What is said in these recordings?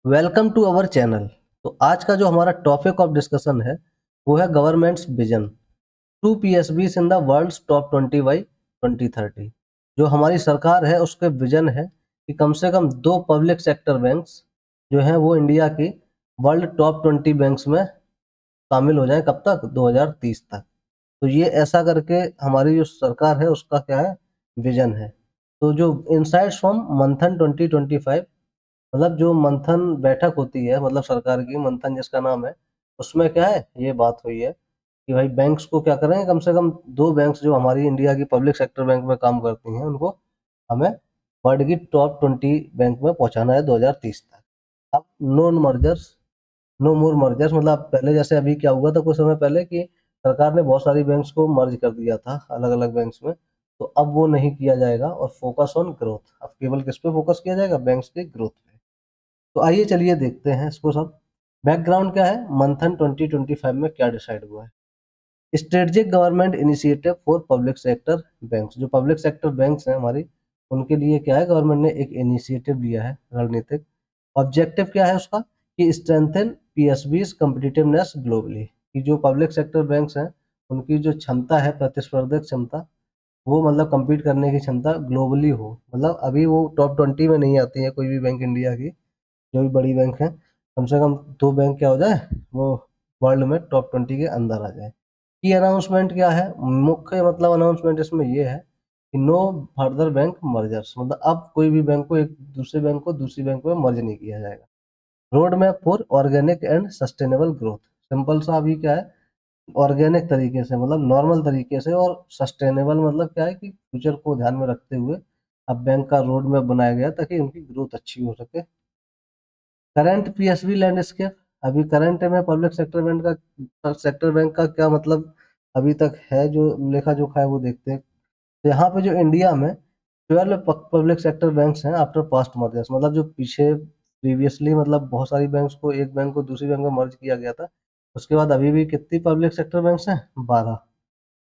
Welcome to our channel. तो आज का जो हमारा टॉपिक ऑफ डिस्कशन है वो है government's vision to PSBs in the world's top 20 by 2030। जो हमारी सरकार है उसके विजन है कि कम से कम दो पब्लिक सेक्टर बैंक्स जो हैं वो इंडिया की वर्ल्ड टॉप 20 बैंक्स में शामिल हो जाएं। कब तक? 2030 तक। तो ये ऐसा करके हमारी जो सरकार है उसका क्या है, विजन है। तो जो इनसाइट्स फ्रॉम मंथन 2025, मतलब जो मंथन बैठक होती है, मतलब सरकार की मंथन जिसका नाम है, उसमें क्या है, ये बात हुई है कि भाई बैंक्स को क्या करें, कम से कम दो बैंक्स जो हमारी इंडिया की पब्लिक सेक्टर बैंक में काम करती हैं उनको हमें वर्ल्ड की टॉप 20 बैंक में पहुंचाना है 2030 तक। अब नो मर्जर्स, नो मोर मर्जर्स, मतलब पहले जैसे अभी क्या हुआ था कुछ समय पहले कि सरकार ने बहुत सारी बैंक्स को मर्ज कर दिया था अलग अलग बैंक्स में। तो अब वो नहीं किया जाएगा और फोकस ऑन ग्रोथ। अब केवल किस पे फोकस किया जाएगा? बैंक्स के ग्रोथ पे। तो आइए चलिए देखते हैं इसको सब। बैकग्राउंड क्या है, मंथन 2025 में क्या डिसाइड हुआ है। Strategic government initiative for public sector banks, जो पब्लिक सेक्टर बैंक्स हैं हमारी, उनके लिए क्या है, गवर्नमेंट ने एक इनिशिएटिव लिया है रणनीतिक। ऑब्जेक्टिव क्या है उसका कि स्ट्रेंथन पीएसबीज कम्पिटिटिवनेस ग्लोबली, कि जो पब्लिक सेक्टर बैंक्स हैं उनकी जो क्षमता है, प्रतिस्पर्धक क्षमता, वो मतलब compete करने की क्षमता ग्लोबली हो। मतलब अभी वो टॉप 20 में नहीं आती है कोई भी बैंक इंडिया की, जो भी बड़ी बैंक है, कम से कम दो बैंक क्या हो जाए, वो वर्ल्ड में टॉप 20 के अंदर आ जाए। की अनाउंसमेंट क्या है, मुख्य मतलब अनाउंसमेंट इसमें ये है कि नो फर्दर बैंक मर्जर्स, मतलब अब कोई भी बैंक को एक दूसरे बैंक को दूसरी बैंक में मर्ज नहीं किया जाएगा। Road map for organic and sustainable growth, simple सा अभी क्या है, ऑर्गेनिक तरीके से मतलब नॉर्मल तरीके से, और सस्टेनेबल मतलब क्या है कि फ्यूचर को ध्यान में रखते हुए अब बैंक का रोड मैप बनाया गया ताकि उनकी ग्रोथ अच्छी हो सके। करंट पीएसबी लैंडस्केप, अभी करंट में पब्लिक सेक्टर बैंक का क्या मतलब अभी तक है, जो लेखा जोखा है वो देखते हैं। तो यहाँ पे जो इंडिया में 12 पब्लिक सेक्टर बैंक्स हैं आफ्टर पास्ट मर्जर्स, मतलब जो पीछे प्रीवियसली मतलब बहुत सारी बैंक्स को, एक बैंक को दूसरी बैंक में मर्ज किया गया था, उसके बाद अभी भी कितनी पब्लिक सेक्टर बैंक्स हैं? 12।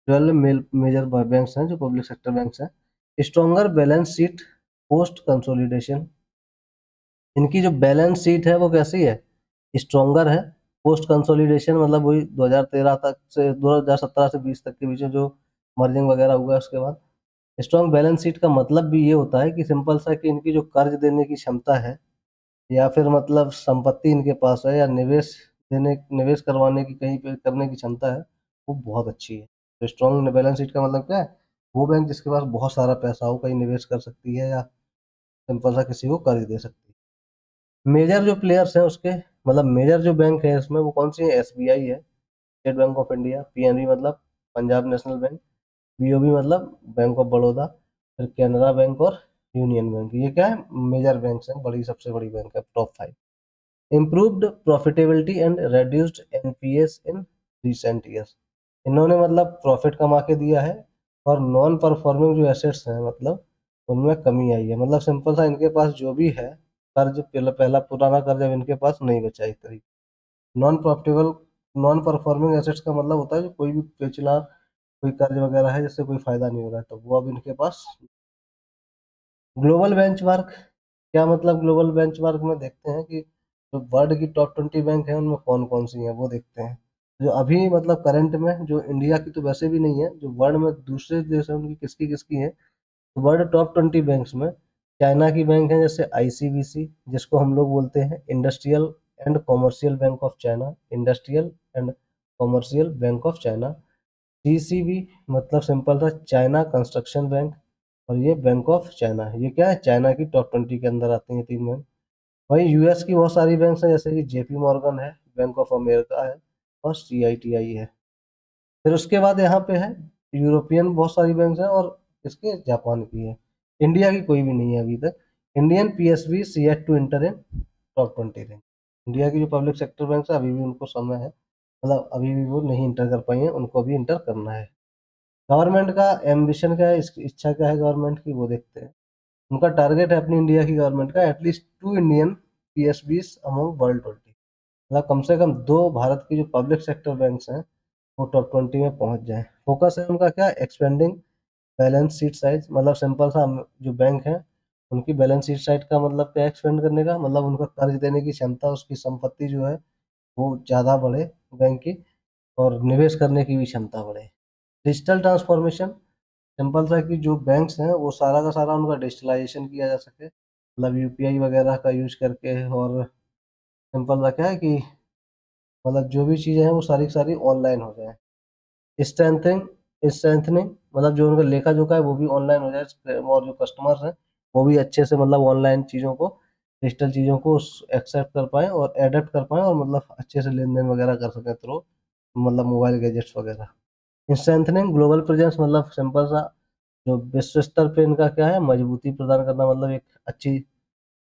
12 मेजर बैंक्स हैं जो पब्लिक सेक्टर बैंक्स हैं। Stronger balance sheet post consolidation, इनकी जो बैलेंस शीट है वो कैसी है, स्ट्रॉन्गर है। पोस्ट कंसोलिडेशन मतलब वही 2013 तक से 2017 से 20 तक के बीच में जो मर्जिंग वगैरह हुआ है उसके बाद। स्ट्रॉन्ग बैलेंस शीट का मतलब भी ये होता है कि सिंपल सा कि इनकी जो कर्ज देने की क्षमता है, या फिर मतलब संपत्ति इनके पास है, या निवेश करवाने की कहीं पे करने की क्षमता है, वो बहुत अच्छी है। तो स्ट्रॉन्ग बैलेंस शीट का मतलब क्या है, वो बैंक जिसके पास बहुत सारा पैसा हो, कहीं निवेश कर सकती है या सिंपल सा किसी को कर्ज दे सकती है। मेजर जो प्लेयर्स हैं उसके, मतलब मेजर जो बैंक है इसमें वो कौन सी है, एसबीआई है, state bank of India, PNB मतलब पंजाब नेशनल बैंक, बीओबी मतलब बैंक ऑफ बड़ौदा, फिर कैनरा बैंक और यूनियन बैंक। ये क्या है, मेजर बैंक्स हैं, बड़ी सबसे बड़ी बैंक है, top 5। Improved profitability and reduced NPS in recent years, इन्होंने मतलब प्रॉफिट कमा के दिया है, और नॉन परफॉर्मिंग जो एसेट्स हैं मतलब उनमें कमी आई है। मतलब सिंपल सा इनके पास जो भी है कर्ज, पहला पहला पुराना कर्ज अब इनके पास नहीं बचा एक तरीके। Non profitable, non performing assets का मतलब होता है जो कोई भी पिछला कोई कर्ज वगैरह है जिससे कोई फायदा नहीं हो रहा है, तो वो अब इनके पास। ग्लोबल बेंचमार्क, क्या मतलब ग्लोबल बेंचमार्क में देखते हैं कि जो वर्ल्ड की टॉप 20 बैंक है उनमें कौन कौन सी हैं वो देखते हैं। जो अभी मतलब करंट में जो इंडिया की तो वैसे भी नहीं है, जो वर्ल्ड में दूसरे देश हैं उनकी किसकी किसकी है। तो वर्ल्ड टॉप 20 बैंक्स में चाइना की बैंक है जैसे आईसीबीसी, जिसको हम लोग बोलते हैं industrial and commercial bank of China, industrial and commercial bank of China. CCB मतलब सिंपल था चाइना कंस्ट्रक्शन बैंक, और ये बैंक ऑफ चाइना, ये क्या है, चाइना की टॉप 20 के अंदर आती हैं तीन बैंक। वहीं यूएस की बहुत सारी बैंक हैं जैसे कि जेपी मॉर्गन है, बैंक ऑफ अमेरिका है, और सीआईटीआई है। फिर उसके बाद यहाँ पे है यूरोपियन बहुत सारी बैंक हैं, और इसके जापान की है। इंडिया की कोई भी नहीं है अभी तक। Indian PSBs yet to enter in top 20 rank. India की जो पब्लिक सेक्टर बैंक है अभी भी उनको समय है, मतलब अभी भी वो नहीं इंटर कर पाई हैं, उनको अभी इंटर करना है। गवर्नमेंट का एम्बिशन क्या है, इसकी इच्छा क्या है गवर्नमेंट की, वो देखते हैं। उनका टारगेट है अपनी इंडिया की गवर्नमेंट का at least to Indian PSBs among world 20, मतलब कम से कम दो भारत की जो पब्लिक सेक्टर बैंक्स हैं वो टॉप 20 में पहुंच जाएं। फोकस है उनका क्या, एक्सपेंडिंग बैलेंस शीट साइज, मतलब सिंपल सा जो बैंक है उनकी बैलेंस शीट साइड का मतलब क्या एक्सपेंड करने का मतलब उनका कर्ज देने की क्षमता, उसकी संपत्ति जो है वो ज़्यादा बढ़े बैंक की, और निवेश करने की भी क्षमता बढ़े। डिजिटल ट्रांसफॉर्मेशन, सिंपल सा कि जो बैंक्स हैं वो सारा का सारा उनका डिजिटलाइजेशन किया जा सके, मतलब यूपीआई वगैरह का यूज करके, और सिंपल सा क्या है कि मतलब जो भी चीज़ें हैं वो सारी की सारी ऑनलाइन हो जाए। स्ट्रेंथनिंग मतलब जो उनका लेखा जोखा है वो भी ऑनलाइन हो जाए, और जो कस्टमर्स हैं वो भी अच्छे से मतलब ऑनलाइन चीज़ों को, डिजिटल चीज़ों को एक्सेप्ट कर पाएँ और एडेप्ट कर पाएँ, और मतलब अच्छे से लेन देन वगैरह कर सकें थ्रू मतलब मोबाइल गैजेट्स वगैरह। स्ट्रेंथनिंग ग्लोबल प्रेजेंस मतलब सिंपल सा जो विश्व स्तर पे इनका क्या है मजबूती प्रदान करना, मतलब एक अच्छी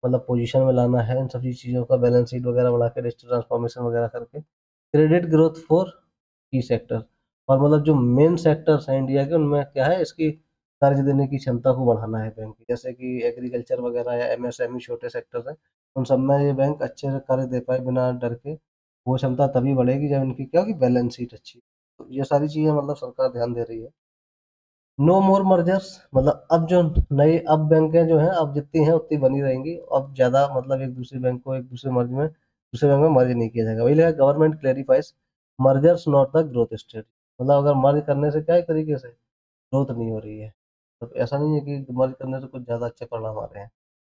मतलब पोजीशन में लाना है इन सभी चीज़ों का, बैलेंस शीट वगैरह बना के डिजिटल ट्रांसफॉर्मेशन वगैरह करके। क्रेडिट ग्रोथ फॉर की सेक्टर, और मतलब जो मेन सेक्टर्स हैं इंडिया के उनमें क्या है इसकी कर्ज देने की क्षमता को बढ़ाना है बैंक की, जैसे कि एग्रीकल्चर वगैरह या एमएसएमई छोटे सेक्टर हैं, उन सब में ये बैंक अच्छे से कर्ज दे पाए बिना डर के। वो क्षमता तभी बढ़ेगी जब इनकी क्या होगी बैलेंस शीट अच्छी। तो ये सारी चीज़ें मतलब सरकार ध्यान दे रही है। नो मोर मर्जर्स, मतलब अब जो नई अब बैंकें जो हैं अब जितनी हैं उतनी बनी रहेंगी, अब ज़्यादा मतलब एक दूसरे बैंक को एक दूसरे मर्ज में दूसरे बैंक में मर्ज नहीं किया जाएगा। वही लगा government clarifies mergers not the growth state, मतलब अगर मर्ज करने से क्या एक तरीके से ग्रोथ नहीं हो रही है, तो ऐसा नहीं है कि मर्ज करने से कुछ ज़्यादा अच्छे परिणाम आ रहे हैं।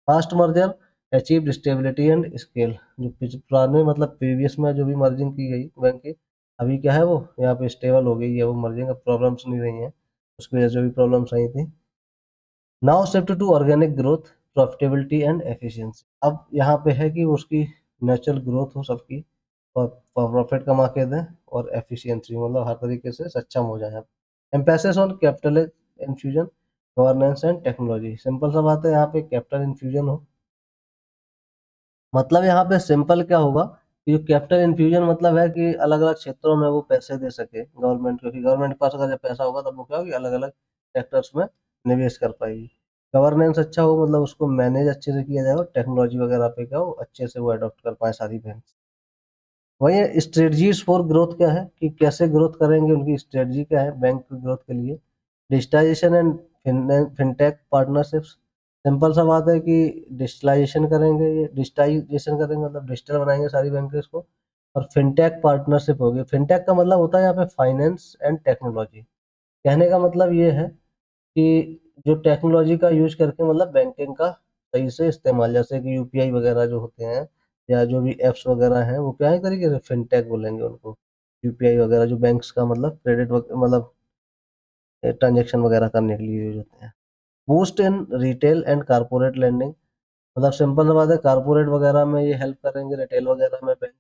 Fast merger achieved stability and scale, जो पुराने मतलब प्रीवियस में जो भी मर्जिंग की गई बैंक की, अभी क्या है वो यहाँ पे स्टेबल हो गई है वो मर्जिंग, अब प्रॉब्लम्स नहीं रही हैं उसकी वजह से जो भी प्रॉब्लम्स आई थी। Now shift to organic growth, profitability and efficiency, अब यहाँ पे है कि उसकी नेचुरल ग्रोथ हो सबकी, और प्रॉफिट कमा के दें, और एफिशिएंसी मतलब हर तरीके से सक्षम हो जाए। Emphasis on capital infusion, governance and technology, simple सा बात है यहाँ पे कैपिटल इन्फ्यूजन हो, मतलब यहाँ पे सिंपल क्या होगा कि जो कैपिटल इन्फ्यूजन मतलब है कि अलग अलग क्षेत्रों में वो पैसे दे सके गवर्नमेंट, क्योंकि गवर्नमेंट के पास अगर जब पैसा होगा तब वो क्या होगी अलग अलग सेक्टर्स में निवेश कर पाएगी। गवर्नेंस अच्छा हो मतलब उसको मैनेज अच्छे से किया जाए, और टेक्नोलॉजी वगैरह पे क्या हो अच्छे से वो अडॉप्ट कर पाए सारी बैंक। वही स्ट्रेटजीज फॉर ग्रोथ क्या है कि कैसे ग्रोथ करेंगे, उनकी स्ट्रेटजी क्या है बैंक की ग्रोथ के लिए। Digitisation and fintech partnerships, simple सा बात है कि डिजिटलाइजेशन करेंगे, ये डिजिटाइजेशन करेंगे मतलब डिजिटल बनाएंगे सारी बैंक को, और फिनटेक पार्टनरशिप होगी। फिनटेक का मतलब होता है यहाँ पे फाइनेंस एंड टेक्नोलॉजी, कहने का मतलब ये है कि जो टेक्नोलॉजी का यूज करके मतलब बैंकिंग का सही से इस्तेमाल, जैसे कि यूपीआई वगैरह जो होते हैं या जो भी एप्स वगैरह हैं वो क्या है तरीके से फिनटेक बोलेंगे उनको। यूपीआई वगैरह जो बैंक्स का मतलब क्रेडिट मतलब ट्रांजेक्शन वगैरह करने के लिए यूज होते हैं। Boost in retail and corporate lending, मतलब सिंपल सा बात है कारपोरेट वगैरह में ये हेल्प करेंगे, रिटेल वगैरह में बैंक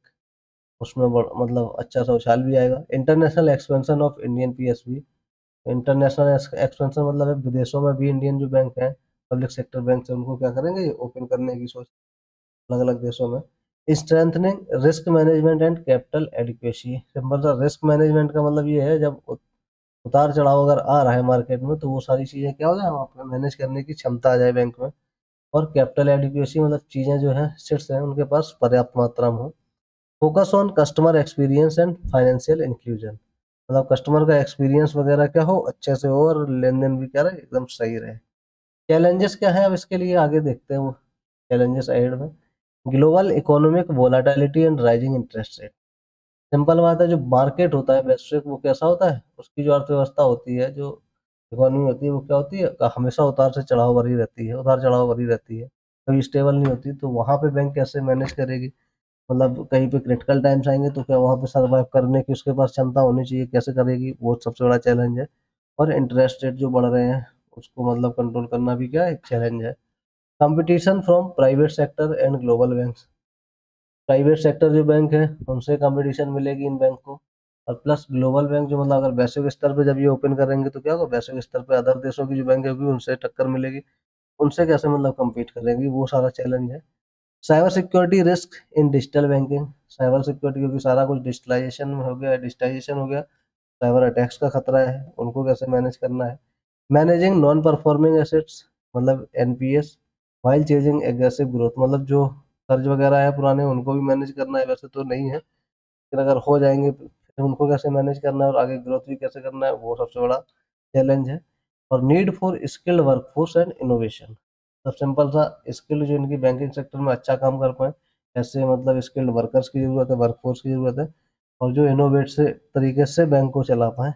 उसमें मतलब अच्छा सा उछाल भी आएगा। International expansion of Indian PSB, international expansion मतलब है विदेशों में भी इंडियन जो बैंक हैं पब्लिक सेक्टर बैंक है उनको क्या करेंगे ओपन करने की सोच अलग अलग देशों में। Strengthening risk management and capital adequacy, simple सा रिस्क मैनेजमेंट का मतलब ये है जब उतार चढ़ाव अगर आ रहा है मार्केट में तो वो सारी चीज़ें क्या हो जाए वहाँ मैनेज करने की क्षमता आ जाए बैंक में। और कैपिटल एडिक्वेसी मतलब चीज़ें जो है सीट्स हैं उनके पास पर्याप्त मात्रा में हो। Focus on customer experience and financial inclusion, मतलब कस्टमर का एक्सपीरियंस वगैरह क्या हो अच्छे से हो, और लेन देन भी क्या रहे एकदम सही रहे। चैलेंजेस क्या है अब इसके लिए आगे देखते हैं वो चैलेंजेस एड में। Global economic volatility and rising interest rate, simple बात है जो मार्केट होता है वैश्विक वो कैसा होता है, उसकी जो अर्थव्यवस्था होती है जो इकोनॉमी होती है वो क्या होती है हमेशा उतार से चढ़ाव भरी रहती है, उतार चढ़ाव भरी रहती है, कभी स्टेबल नहीं होती। तो वहाँ पे बैंक कैसे मैनेज करेगी, मतलब कहीं पे क्रिटिकल टाइम्स आएंगे तो क्या वहाँ पे सर्वाइव करने की उसके पास क्षमता होनी चाहिए, कैसे करेगी वो सबसे बड़ा चैलेंज है। और इंटरेस्ट रेट जो बढ़ रहे हैं उसको मतलब कंट्रोल करना भी क्या एक चैलेंज है। Competition from private sector and global banks, private sector जो बैंक है उनसे कंपटीशन मिलेगी इन बैंक को, और प्लस ग्लोबल बैंक जो मतलब अगर वैश्विक स्तर पे जब ये ओपन करेंगे तो क्या होगा वैश्विक स्तर पे अदर देशों की जो बैंक होगी उनसे टक्कर मिलेगी, उनसे कैसे मतलब कम्पीट करेंगी वो सारा चैलेंज है। Cyber security risk in digital banking, cyber security क्योंकि सारा कुछ डिजिटलाइजेशन में हो गया, डिजिटाइजेशन हो गया, साइबर अटैक्स का खतरा है, उनको कैसे मैनेज करना है। मैनेजिंग नॉन परफॉर्मिंग एसेट्स मतलब NPS while chasing aggressive growth, मतलब जो कर्ज वगैरह है पुराने उनको भी मैनेज करना है, वैसे तो नहीं है लेकिन अगर हो जाएंगे तो फिर उनको कैसे मैनेज करना है और आगे ग्रोथ भी कैसे करना है वो सबसे बड़ा चैलेंज है। और need for skilled workforce and innovation, सब सिंपल सा स्किल जो इनकी बैंकिंग सेक्टर में अच्छा काम कर पाए, ऐसे मतलब स्किल्ड वर्कर्स की जरूरत है, वर्कफोर्स की जरूरत है, और जो इनोवेट से तरीके से बैंक को चला पाए।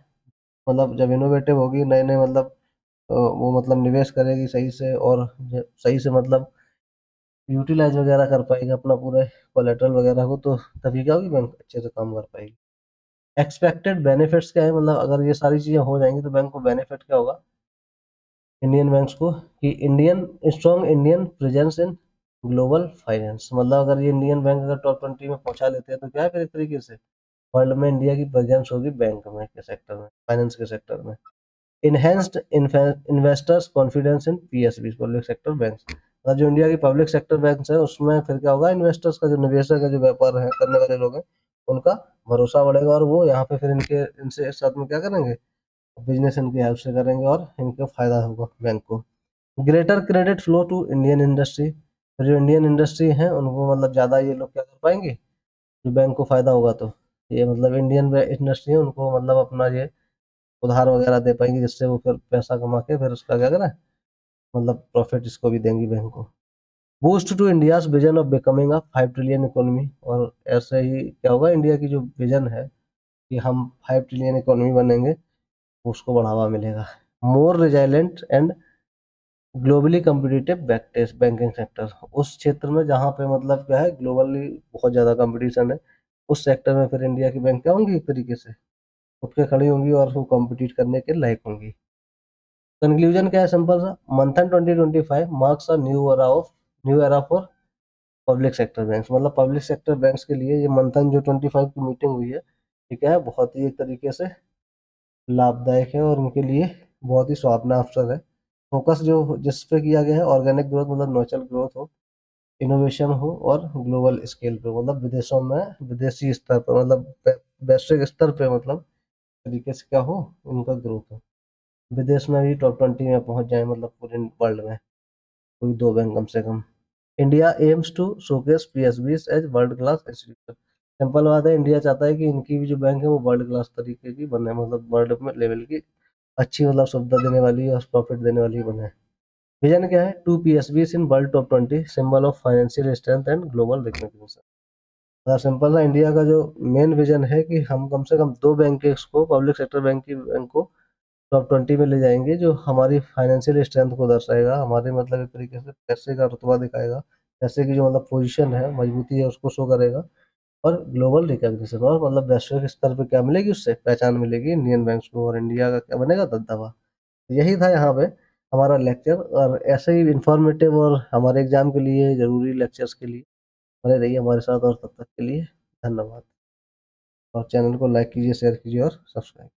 मतलब जब इनोवेटिव होगी, नए नए मतलब वो मतलब निवेश करेगी सही से, और सही से मतलब यूटिलाइज वगैरह कर पाएगी अपना पूरे कोलेटरल वगैरह को, तो तभी क्या होगी, बैंक अच्छे से काम कर पाएगी। एक्सपेक्टेड बेनिफिट्स क्या है, मतलब अगर ये सारी चीजें हो जाएंगी तो बैंक को बेनिफिट क्या होगा इंडियन बैंक्स को, कि Indian strong Indian presence in global finance. मतलब अगर ये इंडियन बैंक अगर टॉप 20 में पहुंचा लेते हैं तो क्या है, फिर एक तरीके से वर्ल्ड में इंडिया की प्रेजेंस होगी बैंक में के सेक्टर में, फाइनेंस के सेक्टर में। Enhanced investors confidence in PSB, public sector banks. मतलब जो इंडिया की पब्लिक सेक्टर बैंक्स है उसमें फिर क्या होगा, इन्वेस्टर्स का जो निवेशक है, जो व्यापार है करने वाले लोग हैं, उनका भरोसा बढ़ेगा, और वो यहाँ पे फिर इनके इनसे साथ में क्या करेंगे, बिजनेस इनकी हेल्प से करेंगे, और इनको फायदा होगा बैंक को। Greater credit flow to Indian industry, जो इंडियन इंडस्ट्री है उनको मतलब ज़्यादा ये लोग क्या कर पाएंगे, जो बैंक को फायदा होगा, तो ये मतलब इंडियन इंडस्ट्री है उनको मतलब अपना ये उधार वगैरह दे पाएंगे, जिससे वो फिर पैसा कमा के फिर उसका क्या करें, मतलब प्रॉफिट इसको भी देंगी बैंक को। Boost to India's vision of becoming a 5 trillion economy, और ऐसे ही क्या होगा, इंडिया की जो विजन है कि हम 5 ट्रिलियन इकोनॉमी बनेंगे, उसको बढ़ावा मिलेगा। More resilient and globally competitive banking sector, उस क्षेत्र में जहाँ पे मतलब क्या है, ग्लोबली बहुत ज़्यादा कंपटीशन है, उस सेक्टर में फिर इंडिया की बैंक क्या होंगी, एक तरीके से उठ के खड़ी होंगी, और वो कम्पिटिट करने के लायक होंगी। कंक्लूजन क्या है, सिंपल सा, मंथन 2025 marks a new era for public sector banks. मतलब पब्लिक सेक्टर बैंक्स के लिए ये मंथन जो 25 की मीटिंग हुई है, ठीक है, बहुत ही एक तरीके से लाभदायक है, और उनके लिए बहुत ही सुहावना अवसर है। फोकस जो जिस पे किया गया है, ऑर्गेनिक ग्रोथ मतलब नेचुरल ग्रोथ हो, इनोवेशन हो, और ग्लोबल स्केल पे मतलब विदेशों में, विदेशी स्तर पर मतलब वैश्विक स्तर पे मतलब तरीके से क्या हो, उनका ग्रोथ हो, विदेश में भी टॉप 20 में पहुंच जाए, मतलब पूरे वर्ल्ड में कोई दो बैंक कम से कम। India aims to showcase PSBs as world class institution. Simple बात है, इंडिया चाहता है कि इनकी भी जो बैंक है वो वर्ल्ड क्लास तरीके की बने, मतलब वर्ल्ड में लेवल की अच्छी मतलब सुविधा देने वाली और प्रॉफिट देने वाली बने। विजन क्या है, to PSBs in world top 20, symbol of financial strength and global recognition. मतलब सिंपल सा इंडिया का जो मेन विजन है कि हम कम से कम दो बैंक को, पब्लिक सेक्टर बैंक को टॉप 20 में ले जाएंगे, जो हमारी फाइनेंशियल स्ट्रेंथ को दर्शाएगा, हमारे मतलब एक तरीके से पैसे का रुतबा दिखाएगा, पैसे की जो मतलब पोजीशन है, मजबूती है, उसको शो करेगा, और ग्लोबल रिकॉग्निशन, और मतलब वैश्विक स्तर पे क्या मिलेगी, उससे पहचान मिलेगी इंडियन बैंक्स को, और इंडिया का क्या बनेगा, दबदबा। यही था यहाँ पे हमारा लेक्चर, और ऐसे ही इंफॉर्मेटिव और हमारे एग्जाम के लिए जरूरी लेक्चर्स के लिए बने रहिए हमारे साथ, और तब तक के लिए धन्यवाद। और चैनल को लाइक कीजिए, शेयर कीजिए, और सब्सक्राइब।